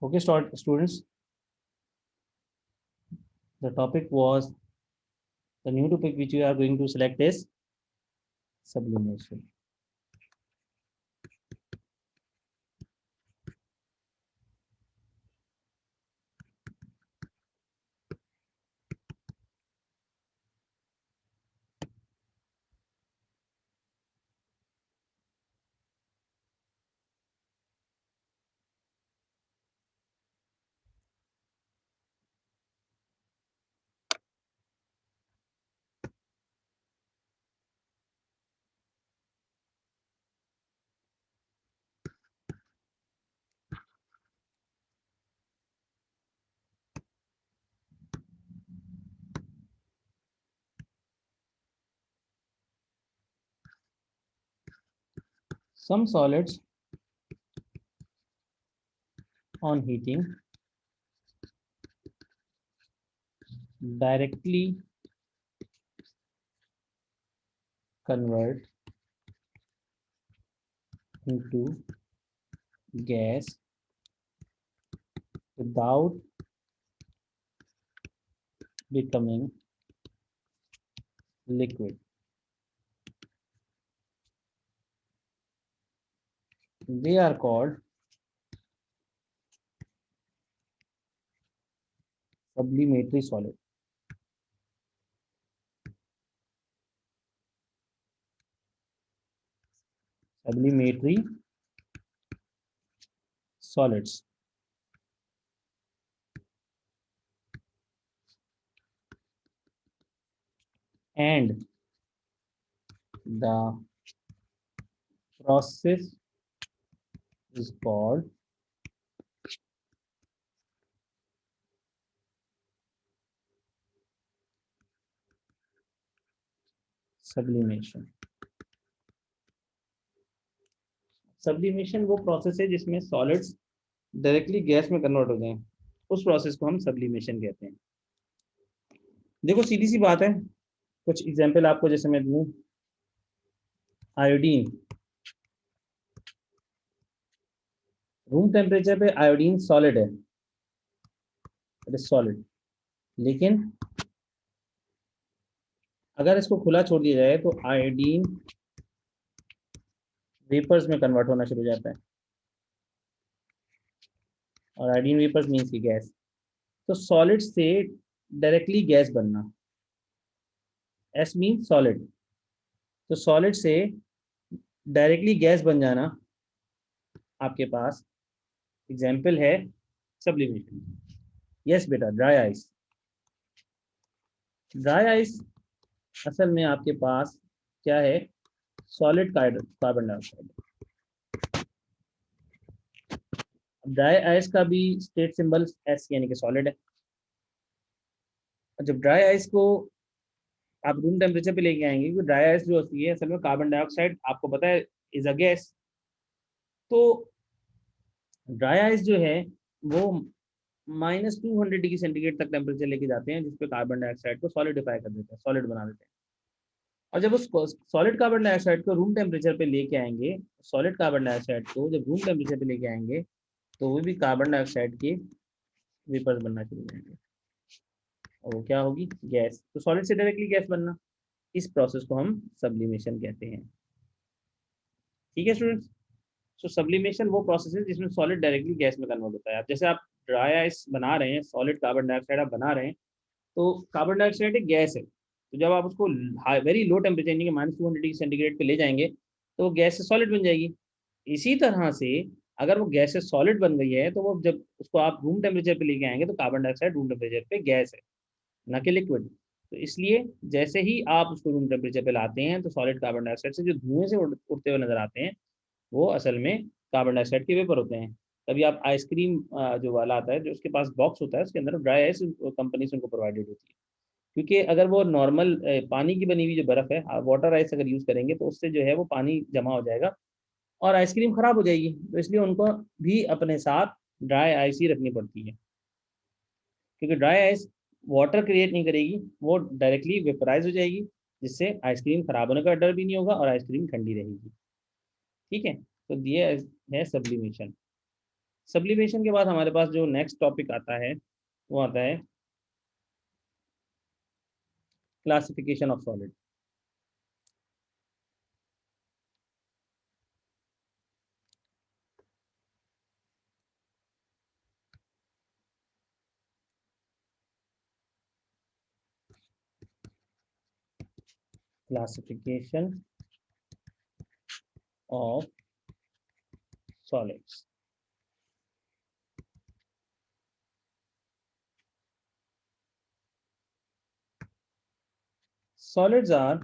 Okay, students, the topic was the new topic which we are going to select is sublimation. Some solids on heating directly convert into gas without becoming liquid. They are called subliminary solid. Subliminary solids. And the process is called sublimation. Sublimation वो process है जिसमें solids directly gas में convert हो जाएं, उस process को हम sublimation कहते हैं। देखो सीधी सी बात है, कुछ एग्जांपल आपको जैसे मैं दूं, आयोडीन, रूम टेम्परेचर पे आयोडीन सॉलिड है, इट इज सॉलिड, लेकिन अगर इसको खुला छोड़ दिया जाए तो आयोडीन वेपर्स में कन्वर्ट होना शुरू हो जाता है, और आयोडीन वेपर्स मीन्स की गैस। तो सॉलिड से डायरेक्टली गैस बनना, एस मीन सॉलिड, तो सॉलिड से डायरेक्टली गैस बन जाना आपके पास एग्जाम्पल है सब्लिमेशन। यस बेटा, ड्राई आइस। ड्राई आइस असल में आपके पास क्या है, solid carbon dioxide. Dry ice का भी स्टेट सिंबल एस यानी कि सॉलिड है। जब ड्राई आइस को आप रूम टेम्परेचर पे लेके आएंगे, क्योंकि ड्राई आइस जो होती है असल में कार्बन डाइऑक्साइड आपको पता है इज अ गैस, तो ड्राई आइस जो है वो -200 डिग्री सेंटीग्रेड तक टेम्परेचर लेके जाते हैं, जिसपे कार्बन डाइऑक्साइड को सॉलिडिफाई कर देते हैं, सॉलिड बना देते हैं। और जब उस सॉलिड कार्बन डाइऑक्साइड को रूम टेम्परेचर पे लेके आएंगे, सॉलिड कार्बन डाइऑक्साइड को जब रूम टेम्परेचर पे लेके आएंगे तो वो भी कार्बन डाइऑक्साइड के वेपर्स बनना शुरू हो जाएंगे, और वो क्या होगी, गैस। तो सॉलिड से डायरेक्टली गैस बनना, इस प्रोसेस को हम सब्लिमेशन कहते हैं। ठीक है स्टूडेंट्स, सो सब्लिमेशन वो प्रोसेस है जिसमें सॉलिड डायरेक्टली गैस में कन्वर्ट होता है। अब जैसे आप ड्राई आइस बना रहे हैं, सॉलिड कार्बन डाइऑक्साइड आप बना रहे हैं, तो कार्बन डाइऑक्साइड एक गैस है, तो जब आप उसको वेरी लो टेम्परेचर यानी कि -200 डिग्री सेंटीग्रेड पे ले जाएंगे तो वो गैस से सॉलिड बन जाएगी। इसी तरह से अगर वो गैस से सॉलिड बन गई है तो वो जब उसको आप रूम टेम्परेचर पे लेके आएंगे तो कार्बन डाइऑक्साइड रूम टेम्परेचर पे गैस है, ना कि लिक्विड। तो इसलिए जैसे ही आप उसको रूम टेम्परेचर पे लाते हैं तो सॉलिड कार्बन डाइऑक्साइड से जो धुएं से उड़ते हुए नजर आते हैं वो असल में कार्बन डाइऑक्साइड के वेपर होते हैं। तभी आप आइसक्रीम जो वाला आता है, जो उसके पास बॉक्स होता है, उसके अंदर ड्राई आइस कंपनी से उनको प्रोवाइडेड होती है, क्योंकि अगर वो नॉर्मल पानी की बनी हुई जो बर्फ़ है, वाटर आइस अगर यूज़ करेंगे तो उससे जो है वो पानी जमा हो जाएगा और आइसक्रीम ख़राब हो जाएगी। तो इसलिए उनको भी अपने साथ ड्राई आइस ही रखनी पड़ती है, क्योंकि ड्राई आइस वाटर क्रिएट नहीं करेगी, वो डायरेक्टली वेपराइज हो जाएगी, जिससे आइसक्रीम ख़राब होने का डर भी नहीं होगा और आइसक्रीम ठंडी रहेगी। ठीक है, तो ये है सब्लिमेशन। सब्लिमेशन के बाद हमारे पास जो नेक्स्ट टॉपिक आता है वो आता है classification of solid. Classification of solids. Solids are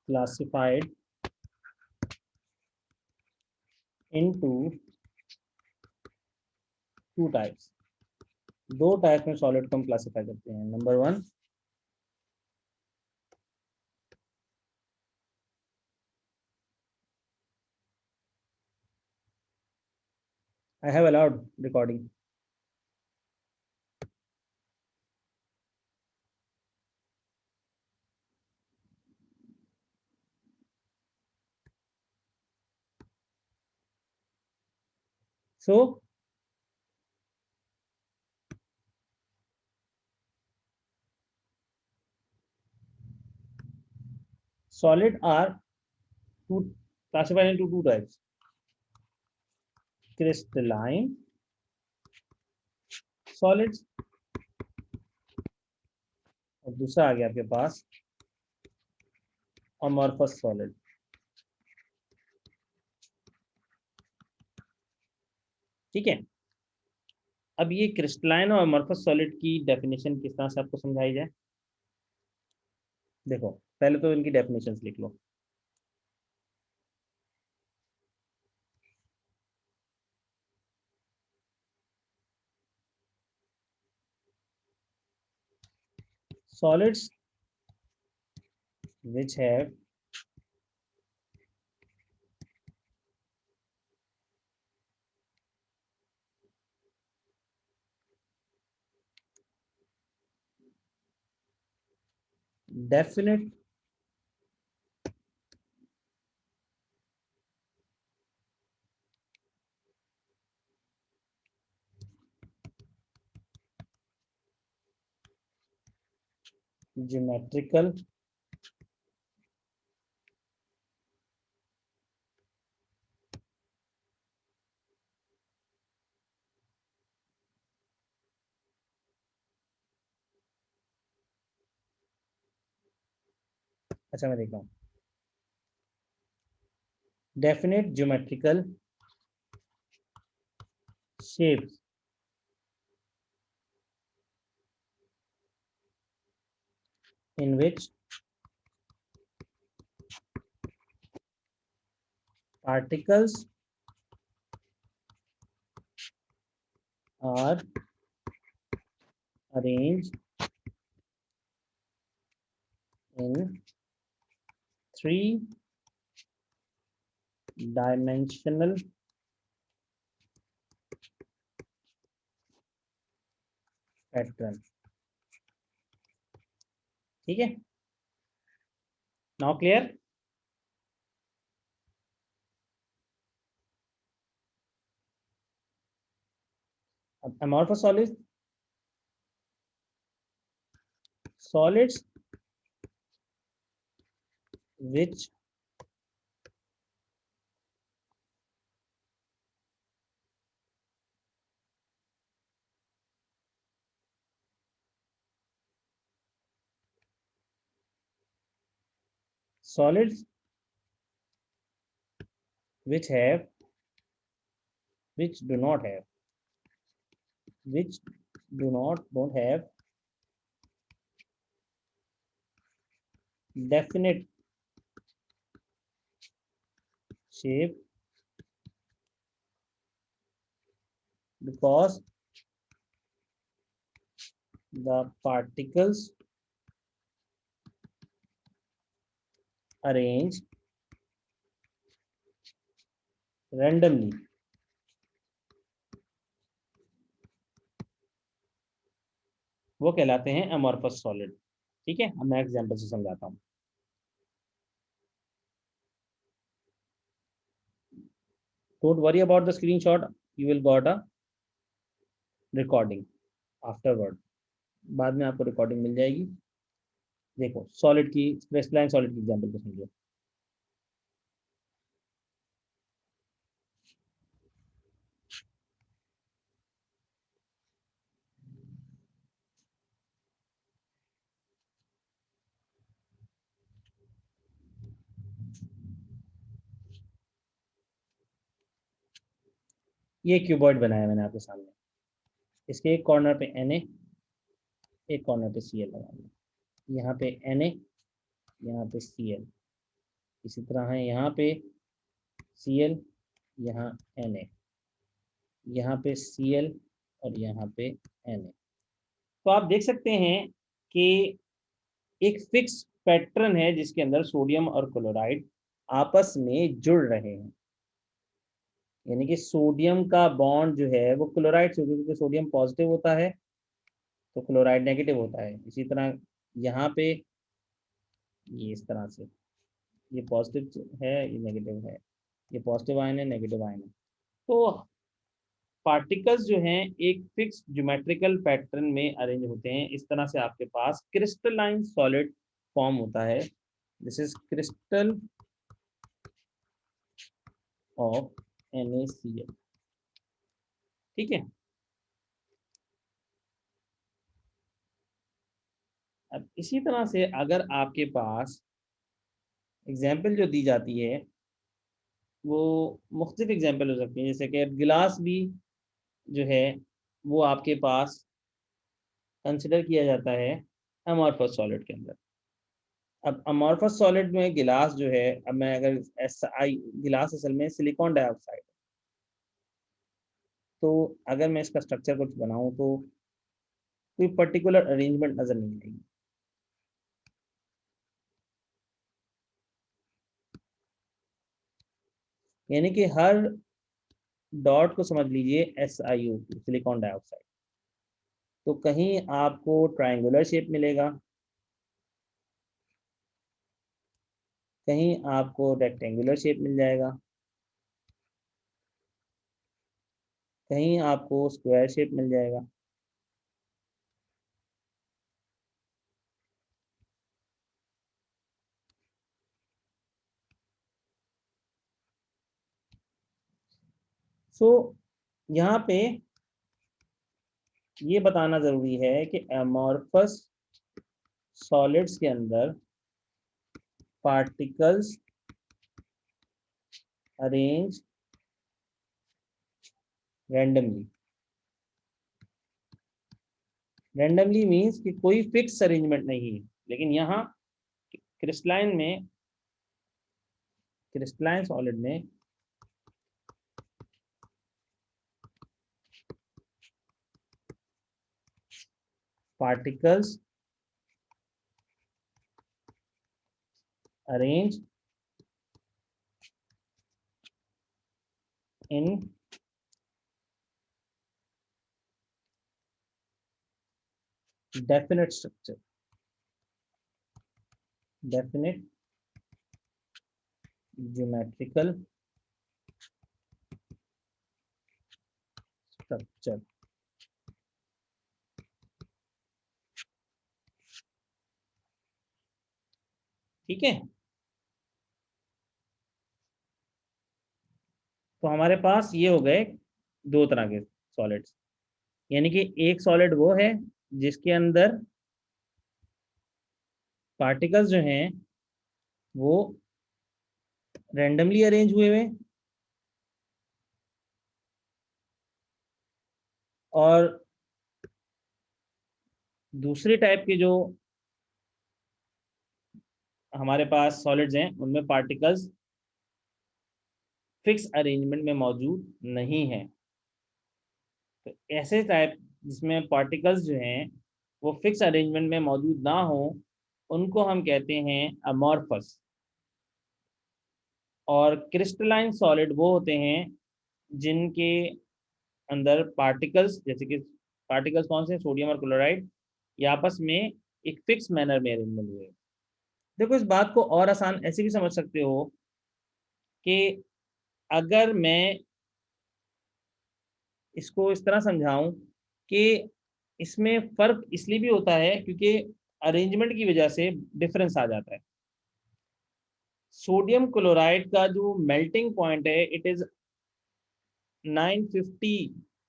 classified into two types. दो टाइप में सॉलिड को हम क्लासिफाई करते हैं। Number one, I have allowed recording. So solid are two classified into two types, crystalline solids और दूसरा आ गया आपके पास amorphous solid। ठीक है, अब ये क्रिस्टलाइन और amorphous solid की डेफिनेशन किस तरह से आपको समझाई जाए। देखो पहले तो इनकी डेफिनेशंस लिख लो। Solids which have definite geometrical अच्छा मैं देख रहा हूँ definite geometrical shapes in which particles are arranged in three dimensional pattern। ठीक है, now clear. amorphous solids which solids which have which do not have which do not don't have definite shape because the particles arranged randomly। वो कहलाते हैं amorphous solid। ठीक है, अब मैं example से समझाता हूँ। Don't worry about the screenshot, you will got a recording afterward, बाद में आपको रिकॉर्डिंग मिल जाएगी। देखो सॉलिड की, क्रिस्टलाइन सॉलिड की एग्जांपल को समझो। ये क्यूबॉइड बनाया मैंने आपके सामने, इसके एक कॉर्नर पे Na, एक कॉर्नर पे Cl लगाना, यहाँ पे Na, यहाँ पे Cl, इसी तरह है यहाँ पे Cl, यहाँ Na, यहाँ पे Cl और यहाँ पे Na। तो आप देख सकते हैं कि एक फिक्स पैटर्न है जिसके अंदर सोडियम और क्लोराइड आपस में जुड़ रहे हैं, यानी कि सोडियम का बॉन्ड जो है वो क्लोराइड से, क्योंकि सोडियम पॉजिटिव होता है तो क्लोराइड नेगेटिव होता है। इसी तरह यहाँ पे ये इस तरह से, ये पॉजिटिव है, ये नेगेटिव है, ये पॉजिटिव आयन है, नेगेटिव आयन है। तो पार्टिकल्स जो हैं एक फिक्स ज्योमेट्रिकल पैटर्न में अरेंज होते हैं। इस तरह से आपके पास क्रिस्टलाइन सॉलिड फॉर्म होता है। This is crystal of NaCl। ठीक है, अब इसी तरह से अगर आपके पास एग्जाम्पल जो दी जाती है वो मुख्तलिफ एग्जाम्पल हो सकती है, जैसे कि गिलास भी जो है वो आपके पास कंसिडर किया जाता है अमॉर्फस सॉलिड के अंदर। अब अमॉर्फस सॉलिड में गिलास जो है, अब मैं अगर गिलास असल में सिलिकॉन डाइऑक्साइड, तो अगर मैं इसका स्ट्रक्चर कुछ बनाऊं तो कोई पर्टिकुलर अरेंजमेंट नजर नहीं आएगी, यानी कि हर डॉट को समझ लीजिए SiO2 सिलिकॉन डाइऑक्साइड। तो कहीं आपको ट्रायंगुलर शेप मिलेगा, कहीं आपको रेक्टेंगुलर शेप मिल जाएगा, कहीं आपको स्क्वायर शेप मिल जाएगा। सो यहाँ पे ये बताना जरूरी है कि अमॉर्फस सॉलिड्स के अंदर particles arrange randomly. Randomly means कि कोई फिक्स अरेंजमेंट नहीं है, लेकिन यहाँ क्रिस्टलाइन में, क्रिस्टलाइन सॉलिड में particles arrange in definite structure, definite geometrical structure। ठीक है, तो हमारे पास ये हो गए दो तरह के सॉलिड्स, यानी कि एक सॉलिड वो है जिसके अंदर पार्टिकल्स जो हैं वो रैंडमली अरेंज हुए हुए, और दूसरी टाइप के जो हमारे पास सॉलिड्स हैं उनमें पार्टिकल्स फिक्स अरेंजमेंट में मौजूद नहीं है। तो ऐसे टाइप जिसमें पार्टिकल्स जो हैं वो फिक्स अरेंजमेंट में मौजूद ना हो, उनको हम कहते हैं अमॉर्फस। और क्रिस्टलाइन सॉलिड वो होते हैं जिनके अंदर पार्टिकल्स, जैसे कि पार्टिकल्स कौन से, सोडियम और क्लोराइड, ये आपस में एक फिक्स मैनर में अरेंजमेंट हुए। देखो इस बात को और आसान ऐसे भी समझ सकते हो कि अगर मैं इसको इस तरह समझाऊं कि इसमें फर्क इसलिए भी होता है क्योंकि अरेंजमेंट की वजह से डिफरेंस आ जाता है। सोडियम क्लोराइड का जो मेल्टिंग पॉइंट है it is 950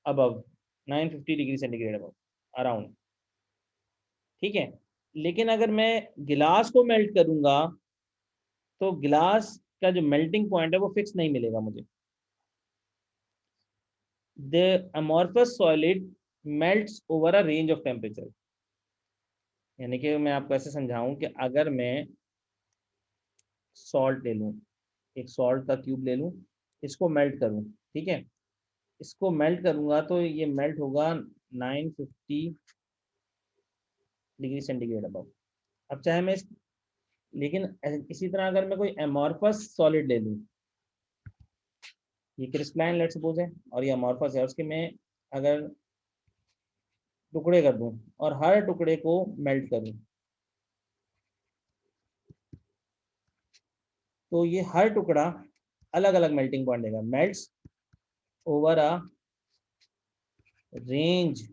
above, 950 degree centigrade above around, ठीक है। लेकिन अगर मैं गिलास को मेल्ट करूंगा तो गिलास का जो मेल्टिंग पॉइंट है वो फिक्स नहीं मिलेगा मुझे। The amorphous solid melts over a range of temperature, यानी कि मैं आपको ऐसे समझाऊं कि अगर मैं सॉल्ट ले लूं, एक सॉल्ट का क्यूब ले लूं, इसको मेल्ट करूं, ठीक है, इसको मेल्ट करूंगा तो ये मेल्ट होगा 950 डिग्री सेंटीग्रेड अबव। अब चाहे मैं लेकिन इसी तरह अगर मैं कोई एमॉर्फस सॉलिड ले लूं, ये क्रिस्टलाइन लेट सपोज है और ये अमॉर्फस है, उसके मैं अगर टुकड़े कर दूं और हर टुकड़े को मेल्ट करूं, तो ये हर टुकड़ा अलग अलग मेल्टिंग पॉइंट देगा, melts over a range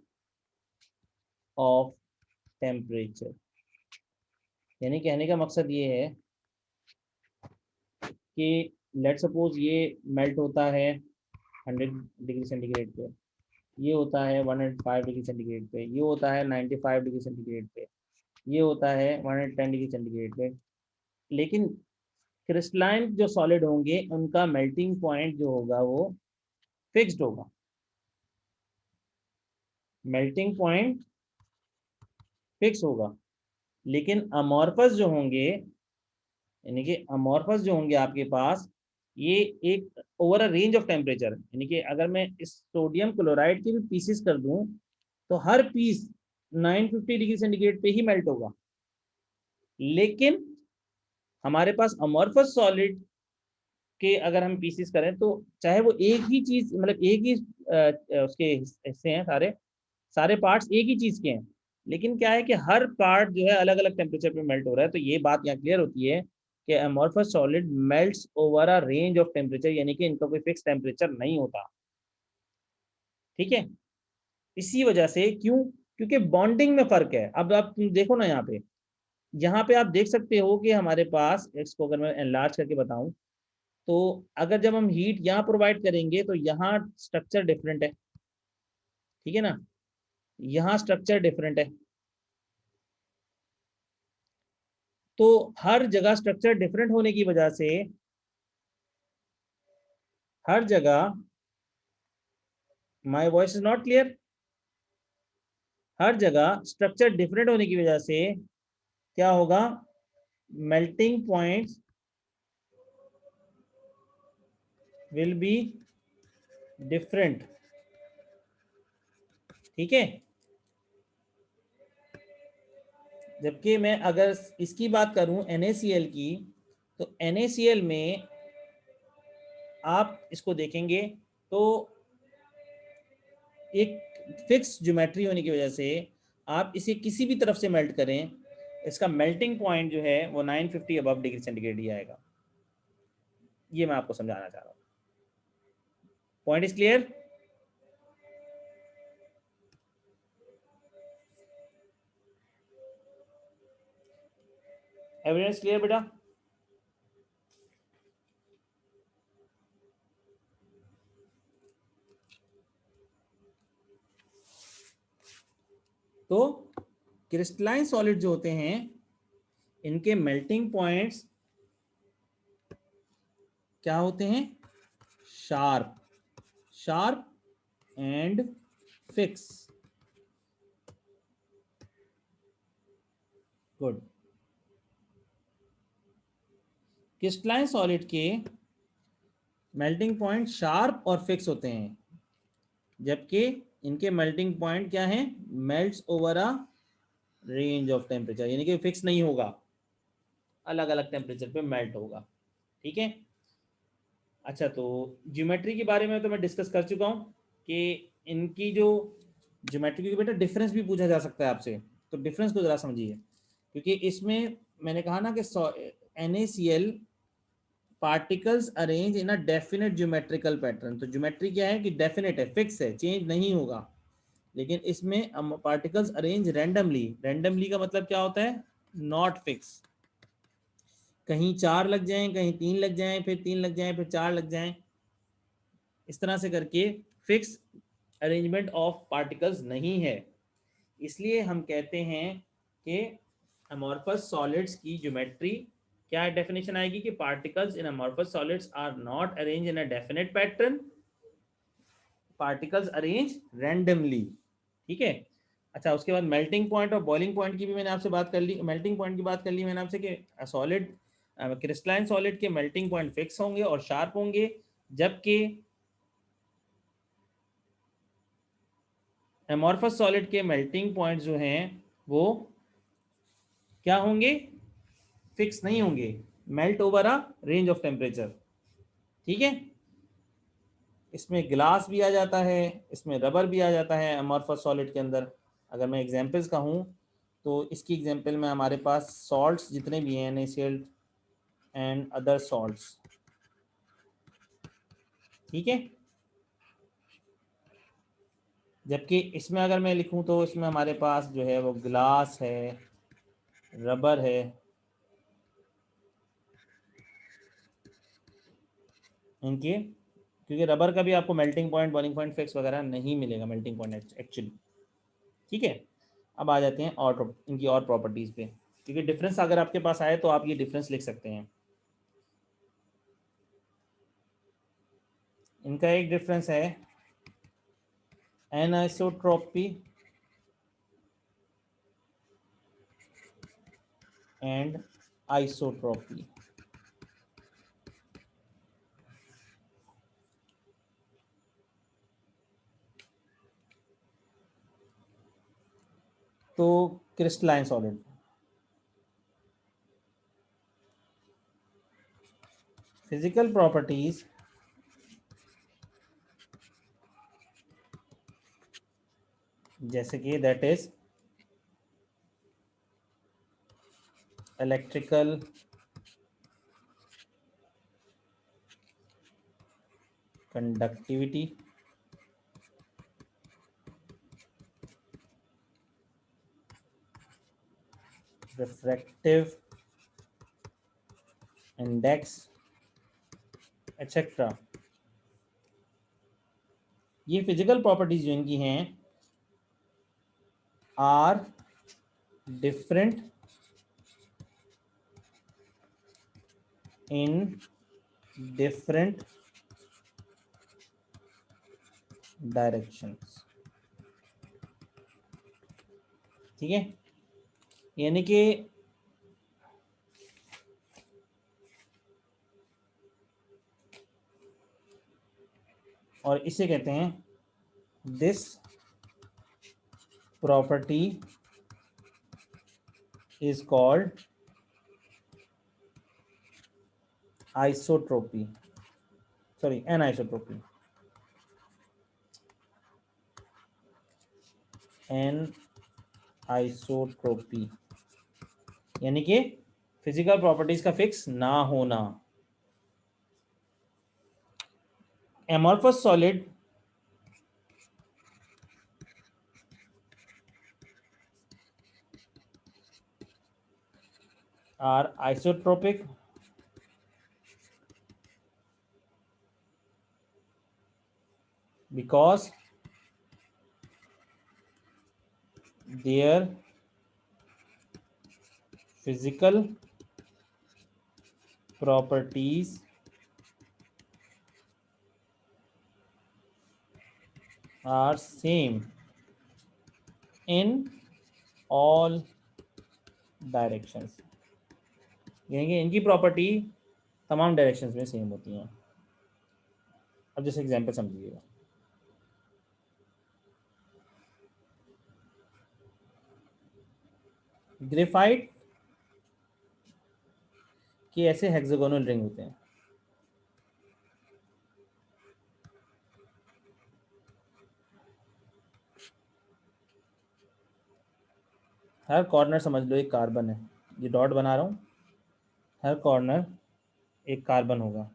of temperature. यानी कहने का मकसद ये है कि लेट सपोज ये मेल्ट होता है 100 डिग्री सेंटीग्रेड पे, ये होता है 105 डिग्री सेंटीग्रेड पे, ये होता है 95 डिग्री सेंटीग्रेड पे, ये होता है 110 डिग्री सेंटीग्रेड पे। लेकिन क्रिस्टलाइन जो सॉलिड होंगे उनका मेल्टिंग पॉइंट जो होगा वो फिक्स्ड होगा, मेल्टिंग पॉइंट फिक्स होगा। लेकिन अमॉर्फस जो होंगे, यानी कि अमॉर्फस जो होंगे आपके पास, ये एक over a range of temperature, यानी कि अगर मैं इस सोडियम क्लोराइड के भी पीसेस कर दूं तो हर पीस 950 डिग्री सेंटीग्रेड पे ही मेल्ट होगा। लेकिन हमारे पास अमॉर्फस सॉलिड के अगर हम पीसेस करें तो चाहे वो एक ही चीज, मतलब एक ही उसके हिस्से हैं, सारे सारे पार्ट्स एक ही चीज के हैं, लेकिन क्या है कि हर पार्ट जो है अलग अलग टेम्परेचर पे मेल्ट हो रहा है। तो ये बात यहाँ क्लियर होती है कि amorphous solid melts over a range of temperature, यानी कि इनका कोई फिक्स टेम्परेचर नहीं होता, ठीक है। इसी वजह से क्यों, क्योंकि बॉन्डिंग में फर्क है। अब आप देखो ना यहाँ पे आप देख सकते हो कि हमारे पास, इसको अगर मैं एनलार्ज करके बताऊं, तो अगर जब हम हीट यहाँ प्रोवाइड करेंगे तो यहाँ स्ट्रक्चर डिफरेंट है, ठीक है ना, यहाँ स्ट्रक्चर डिफरेंट है। तो हर जगह स्ट्रक्चर डिफरेंट होने की वजह से हर जगह, my voice is not clear, हर जगह स्ट्रक्चर डिफरेंट होने की वजह से क्या होगा, melting points will be different, ठीक है। जबकि मैं अगर इसकी बात करूं NaCl की, तो NaCl में आप इसको देखेंगे तो एक फिक्स ज्योमेट्री होने की वजह से आप इसे किसी भी तरफ से मेल्ट करें, इसका मेल्टिंग पॉइंट जो है वो 950 अबव डिग्री सेंटीग्रेड ही आएगा। ये मैं आपको समझाना चाह रहा हूँ। Point is clear? Evidence clear बेटा? तो क्रिस्टलाइन सॉलिड जो होते हैं इनके मेल्टिंग पॉइंट्स क्या होते हैं, sharp, sharp and fix. Good. Crystalline solid के मेल्टिंग पॉइंट शार्प और फिक्स होते हैं, जबकि इनके मेल्टिंग पॉइंट क्या है, melts over a range of temperature, यानी कि फिक्स नहीं होगा, अलग अलग टेम्परेचर पे मेल्ट होगा, ठीक है। अच्छा, तो ज्योमेट्री के बारे में तो मैं डिस्कस कर चुका हूँ कि इनकी जो ज्योमेट्री, क्योंकि बेटा डिफरेंस भी पूछा जा सकता है आपसे, तो डिफरेंस को ज़रा समझिए, क्योंकि इसमें मैंने कहा ना कि NaCl particles arrange in a definite geometrical pattern. तो ज्योमेट्री क्या है कि डेफिनेट है, फिक्स है, चेंज नहीं होगा। लेकिन इसमें पार्टिकल्स अरेंज रैंडमली। रैंडमली का मतलब क्या होता है? Not fix. कहीं 4 लग जाएं, कहीं 3 लग जाएं, फिर 3 लग जाएं, फिर 4 लग जाएं, इस तरह से करके फिक्स अरेंजमेंट ऑफ पार्टिकल्स नहीं है। इसलिए हम कहते हैं कि अमॉर्फस सॉलिड्स की ज्योमेट्री क्या डेफिनेशन आएगी कि particles in amorphous solids are not arrange in a definite pattern, particles arrange randomly. ठीक है। अच्छा, उसके बाद मेल्टिंग पॉइंट और बॉइलिंग पॉइंट की भी मैंने आपसे बात कर ली। मेल्टिंग पॉइंट की बात कर ली मैंने आपसे कि सॉलिड क्रिस्टलाइन सॉलिड के मेल्टिंग पॉइंट फिक्स होंगे और शार्प होंगे, जबकि एमॉर्फस सॉलिड के मेल्टिंग पॉइंट जो हैं वो क्या होंगे? फिक्स नहीं होंगे, melt over a range of temperature. ठीक है। इसमें ग्लास भी आ जाता है, इसमें रबर भी आ जाता है एमॉर्फस सॉलिड के अंदर। अगर मैं एग्जांपल्स का हूँ तो इसकी एग्जांपल में हमारे पास सॉल्ट्स जितने भी हैं, NaCl एंड अदर सॉल्ट्स। ठीक है। जबकि इसमें अगर मैं लिखूं तो इसमें हमारे पास जो है वो ग्लास है, रबर है। इनके, क्योंकि रबर का भी आपको melting point, boiling point fix वगैरह नहीं मिलेगा, मेल्टिंग पॉइंट एक्चुअली। ठीक है। अब आ जाते हैं और इनकी और प्रॉपर्टीज़ पे, क्योंकि डिफरेंस अगर आपके पास आए तो आप ये डिफरेंस लिख सकते हैं। इनका एक डिफरेंस है एनआइसोट्रॉपी एंड आइसोट्रॉपी। तो क्रिस्टलाइन सॉलिड, फिजिकल प्रॉपर्टीज जैसे कि that is electrical, conductivity, refractive index etcetera. ये फिजिकल प्रॉपर्टीज जो इनकी हैं are different in different directions. ठीक है। यानी कि और इसे कहते हैं, this property is called isotropy, sorry anisotropy. Anisotropy यानी कि फिजिकल प्रॉपर्टीज का फिक्स ना होना। Amorphous solid are isotropic because their physical properties are same in all directions। यानी कि इनकी प्रॉपर्टी तमाम डायरेक्शंस में सेम होती हैं। अब जैसे एग्जांपल समझिएगा, ग्रेफाइट के ऐसे हेक्सागोनल रिंग होते हैं। हर कॉर्नर समझ लो एक कार्बन है, ये डॉट बना रहा हूँ, हर कॉर्नर एक कार्बन होगा।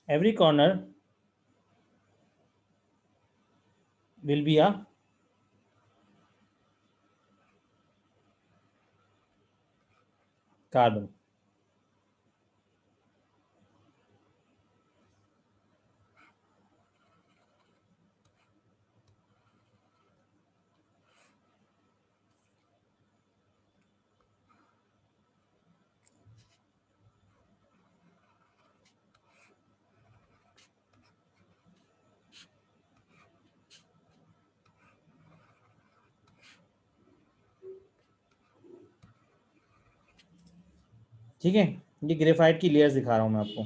Every corner will be a carbon. ठीक है, ये ग्रेफाइट की लेयर्स दिखा रहा हूं मैं आपको।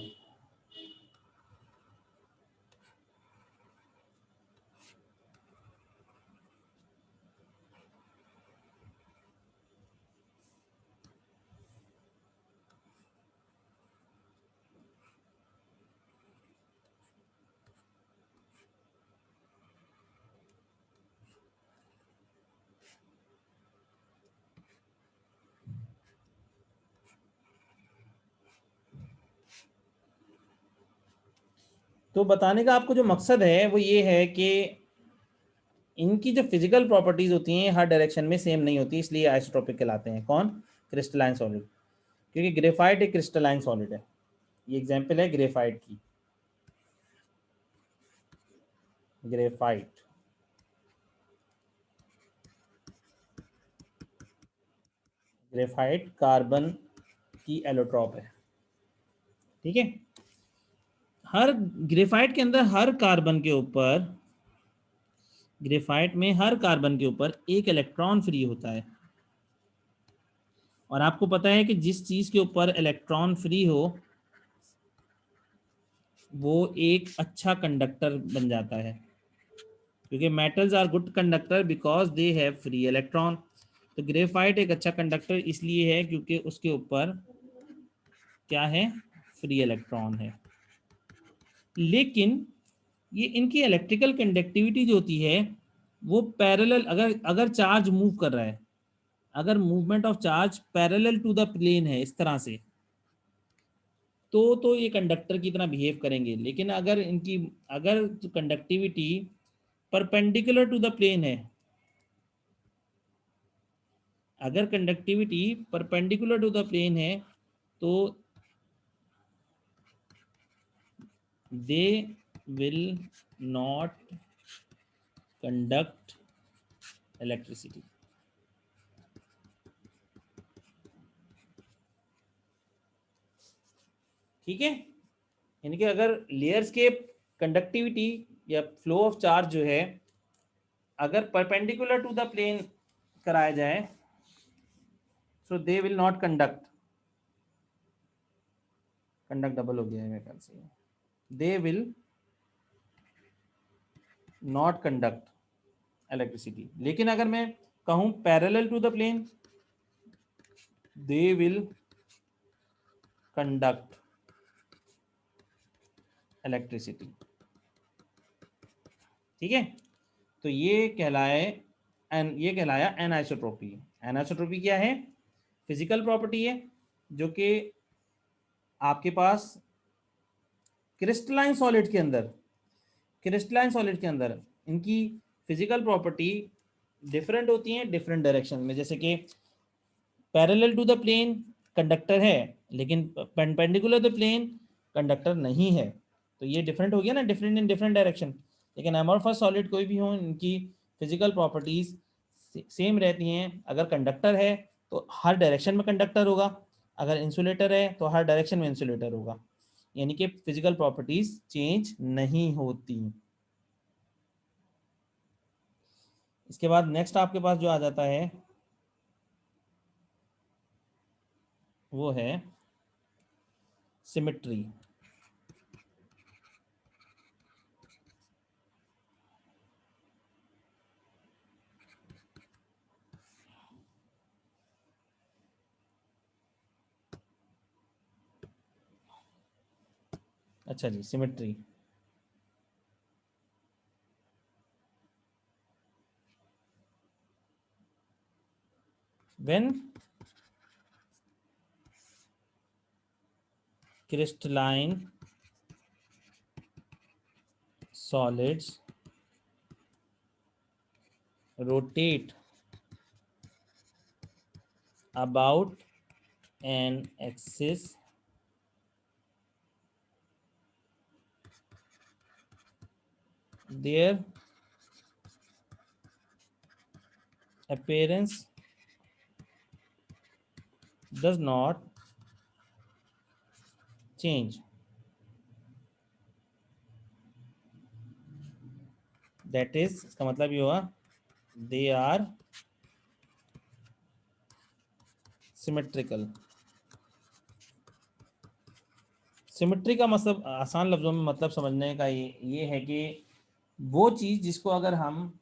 तो बताने का आपको जो मकसद है वो ये है कि इनकी जो फिजिकल प्रॉपर्टीज होती हैं हर डायरेक्शन में सेम नहीं होती, इसलिए आइसोट्रोपिक कहलाते हैं। कौन? क्रिस्टलाइन सॉलिड, क्योंकि ग्रेफाइट एक क्रिस्टलाइन सॉलिड है। ये एग्जांपल है ग्रेफाइट की। ग्रेफाइट ग्रेफाइट कार्बन की एलोट्रॉप है। ठीक है, हर ग्रेफाइट के अंदर हर कार्बन के ऊपर, ग्रेफाइट में हर कार्बन के ऊपर एक इलेक्ट्रॉन फ्री होता है। और आपको पता है कि जिस चीज के ऊपर इलेक्ट्रॉन फ्री हो वो एक अच्छा कंडक्टर बन जाता है, क्योंकि metals are good conductor because they have free electron. तो ग्रेफाइट एक अच्छा कंडक्टर इसलिए है क्योंकि उसके ऊपर क्या है? फ्री इलेक्ट्रॉन है। लेकिन ये इनकी इलेक्ट्रिकल कंडक्टिविटी जो होती है वो पैरेलल, अगर अगर चार्ज मूव कर रहा है, अगर movement of charge parallel to the plane है इस तरह से, तो ये कंडक्टर की तरह बिहेव करेंगे। लेकिन अगर इनकी, अगर conductivity perpendicular to the plane है, अगर conductivity perpendicular to the plane है तो they will not conduct electricity. ठीक है, इनके अगर लेयर्स के कंडक्टिविटी या फ्लो ऑफ चार्ज जो है अगर परपेंडिकुलर टू द प्लेन कराया जाए, so they will not conduct, conduct double हो गया है मेरे ख्याल से, they will not conduct electricity. लेकिन अगर मैं कहूं parallel to the plane, they will conduct electricity. ठीक है, तो ये कहलाए ये कहलाया एनाइसोट्रोपी। एनाइसोट्रोपी क्या है? फिजिकल प्रॉपर्टी है जो कि आपके पास क्रिस्टलाइन सॉलिड के अंदर, क्रिस्टलाइन सॉलिड के अंदर इनकी फिजिकल प्रॉपर्टी डिफरेंट होती हैं डिफरेंट डायरेक्शन में। जैसे कि parallel to the plane conductor है, लेकिन परपेंडिकुलर द प्लेन कंडक्टर नहीं है। तो ये डिफरेंट हो गया ना, डिफरेंट इन डिफरेंट डायरेक्शन। लेकिन अमॉर्फस सॉलिड कोई भी हो, इनकी फिजिकल प्रॉपर्टीज सेम रहती हैं। अगर कंडक्टर है तो हर डायरेक्शन में कंडक्टर होगा, अगर इंसुलेटर है तो हर डायरेक्शन में इंसुलेटर होगा, यानी कि फिजिकल प्रॉपर्टीज चेंज नहीं होती। इसके बाद नेक्स्ट आपके पास जो आ जाता है वो है सिमेट्री। अच्छा जी, symmetry. When crystalline solids rotate about an axis, their appearance does not change. That is, इसका मतलब ये हुआ they are symmetrical. सिमेट्री का मतलब आसान लफ्जों में मतलब समझने का ये है कि वो चीज़ जिसको अगर हम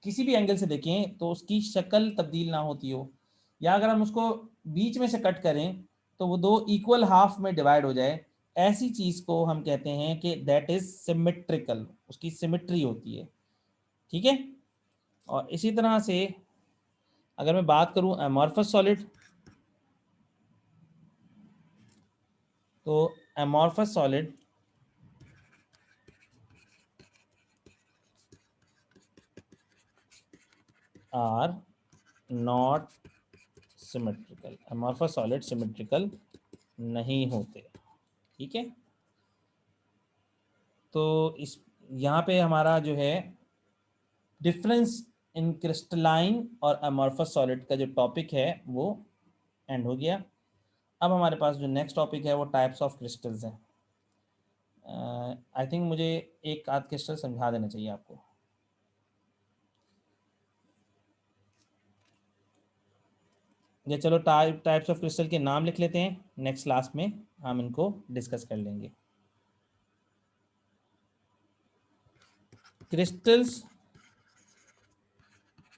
किसी भी एंगल से देखें तो उसकी शक्ल तब्दील ना होती हो, या अगर हम उसको बीच में से कट करें तो वो दो इक्वल हाफ में डिवाइड हो जाए, ऐसी चीज़ को हम कहते हैं कि दैट इज सिमेट्रिकल, उसकी सिमेट्री होती है। ठीक है। और इसी तरह से अगर मैं बात करूं एमॉर्फस सॉलिड, तो amorphous solid are not symmetrical, amorphous solid symmetrical नहीं होते। ठीक है। तो इस यहाँ पे हमारा जो है डिफरेंस इन क्रिस्टलाइन और अमॉर्फस सॉलिड का जो टॉपिक है वो एंड हो गया। अब हमारे पास जो नेक्स्ट टॉपिक है वो टाइप्स ऑफ क्रिस्टल्स है। आई थिंक मुझे एक आध क्रिस्टल समझा देना चाहिए आपको। या चलो टाइप्स ऑफ क्रिस्टल के नाम लिख लेते हैं, नेक्स्ट क्लास में हम इनको डिस्कस कर लेंगे। Crystals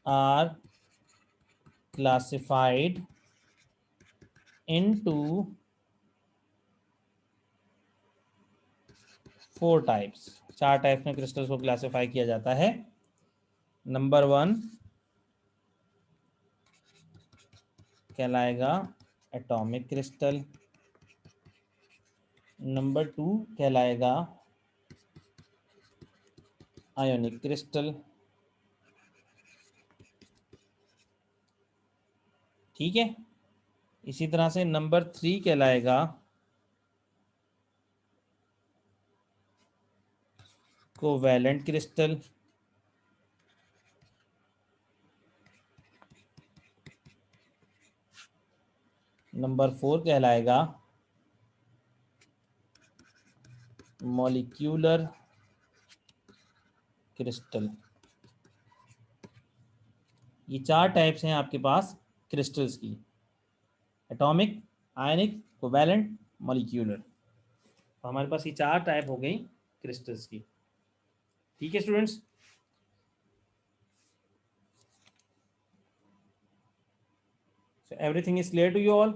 are classified into 4 types. 4 types में क्रिस्टल्स को क्लासिफाई किया जाता है। नंबर 1 कहलाएगा एटॉमिक क्रिस्टल। नंबर 2 कहलाएगा आयोनिक क्रिस्टल। ठीक है। इसी तरह से नंबर 3 कहलाएगा कोवैलेंट क्रिस्टल। नंबर 4 कहलाएगा मॉलिक्यूलर क्रिस्टल। ये 4 टाइप्स हैं आपके पास क्रिस्टल्स की, एटॉमिक, आयनिक, कोवैलेंट, मॉलिक्यूलर। तो हमारे पास ये 4 टाइप हो गई क्रिस्टल्स की। ठीक है students. So everything is clear to you all?